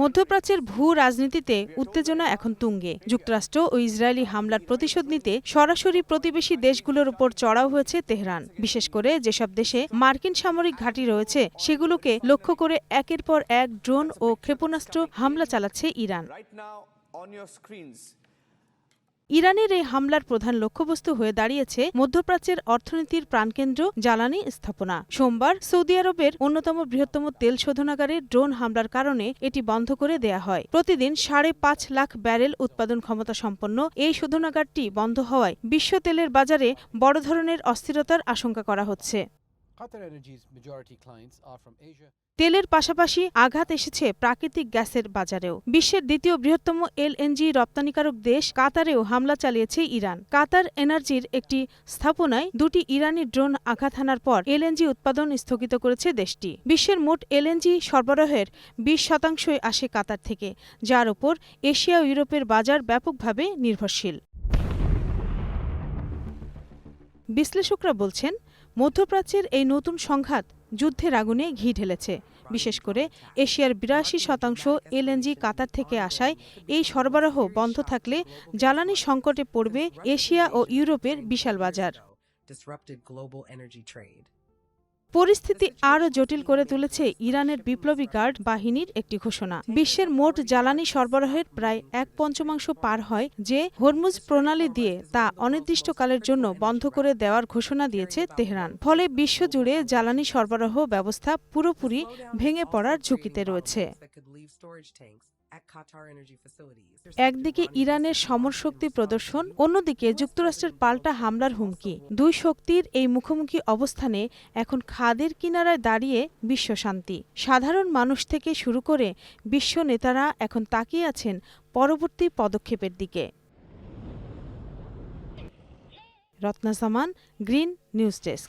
মধ্যপ্রাচ্যের ভূ রাজনীতিতে উত্তেজনা এখন তুঙ্গে। যুক্তরাষ্ট্র ও ইসরায়েলি হামলার প্রতিশোধ নিতে সরাসরি প্রতিবেশী দেশগুলোর উপর চড়াও হয়েছে তেহরান। বিশেষ করে যেসব দেশে মার্কিন সামরিক ঘাঁটি রয়েছে সেগুলোকে লক্ষ্য করে একের পর এক ড্রোন ও ক্ষেপণাস্ত্র হামলা চালাচ্ছে ইরান। ইরানের এই হামলার প্রধান লক্ষ্যবস্তু হয়ে দাঁড়িয়েছে মধ্যপ্রাচ্যের অর্থনীতির প্রাণকেন্দ্র জ্বালানি স্থাপনা। সোমবার সৌদি আরবের অন্যতম বৃহত্তম তেল শোধনাগারে ড্রোন হামলার কারণে এটি বন্ধ করে দেয়া হয়। প্রতিদিন ৫.৫ লাখ ব্যারেল উৎপাদন ক্ষমতা সম্পন্ন এই শোধনাগারটি বন্ধ হওয়ায় বিশ্ব তেলের বাজারে বড় ধরনের অস্থিরতার আশঙ্কা করা হচ্ছে। তেলের পাশাপাশি আঘাত এসেছে প্রাকৃতিক গ্যাসের বাজারেও। বিশ্বের দ্বিতীয় বৃহত্তম এলএনজি রপ্তানিকারক দেশ কাতারেও হামলা চালিয়েছে ইরান। কাতার এনার্জির একটি স্থাপনায় দুটি ইরানি ড্রোন আঘাত হানার পর এলএনজি উৎপাদন স্থগিত করেছে দেশটি। বিশ্বের মোট এলএনজি সরবরাহের ২০% আসে কাতার থেকে, যার ওপর এশিয়া ও ইউরোপের বাজার ব্যাপকভাবে নির্ভরশীল। বিশ্লেষকরা বলছেন, মধ্যপ্রাচ্যের এই নতুন সংঘাত যুদ্ধের আগুনে ঘি ঢেলেছে। বিশেষ করে এশিয়ার ৮২% এলএনজি কাতার থেকে আসায় এই সরবরাহ বন্ধ থাকলে জ্বালানি সংকটে পড়বে এশিয়া ও ইউরোপের বিশাল বাজার। পরিস্থিতি আরও জটিল করে তুলেছে ইরানের বিপ্লবী গার্ড বাহিনীর একটি ঘোষণা। বিশ্বের মোট জ্বালানি সরবরাহের প্রায় ১/৫ পার হয় যে হরমুজ প্রণালী দিয়ে তা অনির্দিষ্টকালের জন্য বন্ধ করে দেওয়ার ঘোষণা দিয়েছে তেহরান। ফলে বিশ্বজুড়ে জ্বালানি সরবরাহ ব্যবস্থা পুরোপুরি ভেঙে পড়ার ঝুঁকিতে রয়েছে। একদিকে ইরানের সমরশক্তি প্রদর্শন, অন্যদিকে যুক্তরাষ্ট্রের পাল্টা হামলার হুমকি। দুই শক্তির এই মুখোমুখি অবস্থানে এখন খাদের কিনারায় দাঁড়িয়ে বিশ্বশান্তি। সাধারণ মানুষ থেকে শুরু করে বিশ্ব নেতারা এখন তাকিয়ে আছেন পরবর্তী পদক্ষেপের দিকে। রত্না সামান, গ্রিন নিউজ ডেস্ক।